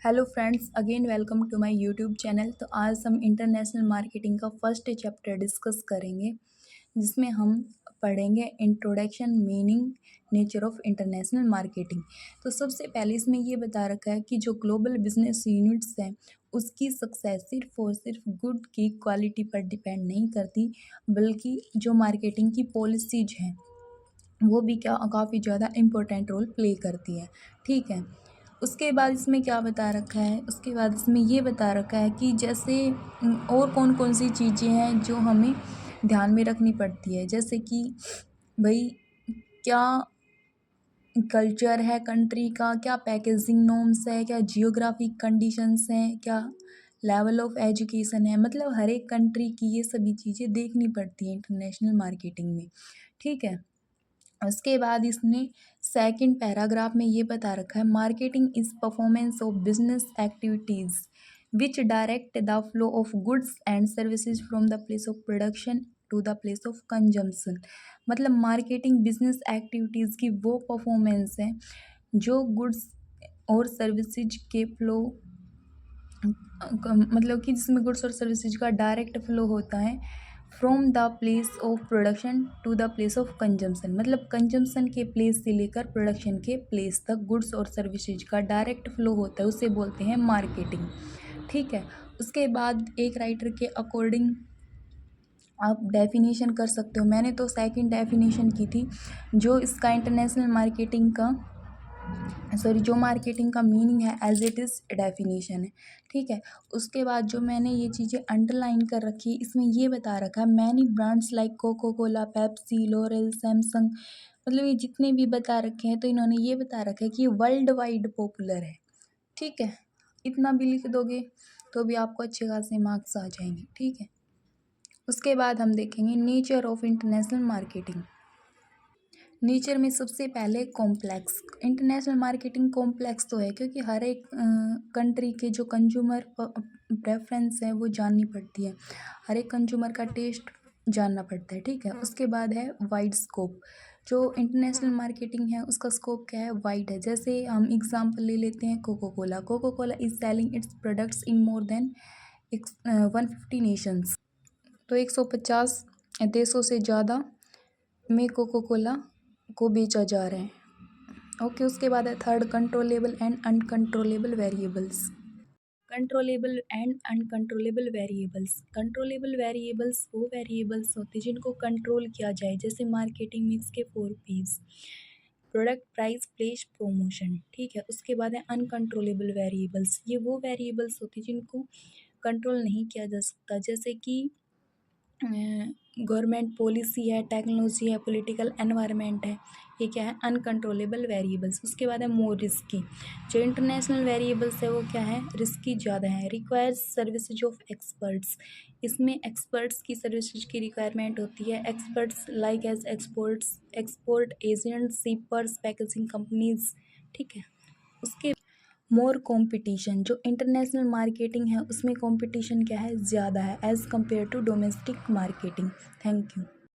Hello friends, again welcome to my YouTube channel. तो आज हम इंटरनेशनल मार्केटिंग का फर्स्ट चैप्टर डिस्कस करेंगे, जिसमें हम पढ़ेंगे introduction, meaning, nature of international marketing. तो सबसे पहले इसमें ये बता रखा है कि जो ग्लोबल बिजनेस यूनिट्स हैं उसकी सक्सेस सिर्फ और सिर्फ गुड की क्वालिटी पर डिपेंड नहीं करती, बल्कि जो मार्केटिंग की पॉलिसीज हैं वो भी काफ़ी ज़्यादा इम्पोर्टेंट रोल प्ले करती है। ठीक है। उसके बाद इसमें क्या बता रखा है, उसके बाद इसमें ये बता रखा है कि जैसे और कौन कौन सी चीज़ें हैं जो हमें ध्यान में रखनी पड़ती है। जैसे कि भाई क्या कल्चर है कंट्री का, क्या पैकेजिंग नॉर्म्स है, क्या जियोग्राफिक कंडीशंस हैं, क्या लेवल ऑफ एजुकेशन है। मतलब हर एक कंट्री की ये सभी चीज़ें देखनी पड़ती हैं इंटरनेशनल मार्केटिंग में। ठीक है। उसके बाद इसने सेकंड पैराग्राफ में ये बता रखा है, marketing is performance of business activities which direct the flow of goods and services from the place of production to the place of consumption. मतलब मार्केटिंग बिजनेस एक्टिविटीज़ की वो परफॉर्मेंस है जो गुड्स और सर्विसेज के फ्लो, मतलब कि जिसमें गुड्स और सर्विसेज का डायरेक्ट फ्लो होता है from the place of production to the place of consumption. मतलब कंजम्पशन के प्लेस से लेकर प्रोडक्शन के प्लेस तक गुड्स और सर्विसेज का डायरेक्ट फ्लो होता है, उसे बोलते हैं मार्केटिंग। ठीक है। उसके बाद एक राइटर के अकॉर्डिंग आप डेफिनेशन कर सकते हो। मैंने तो सेकंड डेफिनेशन की थी, जो इसका इंटरनेशनल मार्केटिंग का जो मार्केटिंग का मीनिंग है एज इट इज़ डेफिनेशन है। ठीक है। उसके बाद जो मैंने ये चीज़ें अंडरलाइन कर रखी, इसमें ये बता रखा है many brands like Coca Cola, Pepsi, L'Oreal, Samsung, मतलब ये जितने भी बता रखे हैं तो इन्होंने ये बता रखा है कि वर्ल्ड वाइड पॉपुलर है। ठीक है। इतना भी लिख दोगे तो भी आपको अच्छे खासे मार्क्स आ जाएंगे। ठीक है। उसके बाद हम देखेंगे nature of international marketing. Nature में सबसे पहले कॉम्प्लेक्स। इंटरनेशनल मार्केटिंग कॉम्प्लेक्स तो है क्योंकि हर एक कंट्री के जो कंज्यूमर प्रेफरेंस है वो जाननी पड़ती है, हर एक कंज्यूमर का टेस्ट जानना पड़ता है। ठीक है। उसके बाद है वाइड स्कोप। जो इंटरनेशनल मार्केटिंग है उसका स्कोप क्या है, वाइड है। जैसे हम एग्जांपल ले लेते हैं Coca Cola. Coca Cola is selling its products in more than 150 nations. तो 150 देशों से ज़्यादा में कोको कोला को बेचा जा रहा है। ओके। उसके बाद है third, controllable and uncontrollable variables. Controllable and uncontrollable variables. Controllable variables वो वेरिएबल्स होते हैं जिनको कंट्रोल किया जाए, जैसे मार्केटिंग मिक्स के 4 Ps, product, price, place, promotion. ठीक है। उसके बाद है अनकंट्रोलेबल वेरिएबल्स। ये वो वेरिएबल्स होते हैं जिनको कंट्रोल नहीं किया जा सकता, जैसे कि गवर्नमेंट पॉलिसी है, टेक्नोलॉजी है, पॉलिटिकल एनवायरनमेंट है। ये क्या है, अनकंट्रोलेबल वेरिएबल्स। उसके बाद है मोर रिस्की। जो इंटरनेशनल वेरिएबल्स है वो क्या है, रिस्की ज़्यादा है। Requires services of experts. इसमें एक्सपर्ट्स की सर्विसेज की रिक्वायरमेंट होती है। Experts like as export agents, shippers, packaging companies. ठीक है। उसके मोर कंपटीशन। जो इंटरनेशनल मार्केटिंग है उसमें कंपटीशन क्या है, ज़्यादा है as compare to domestic marketing. Thank you.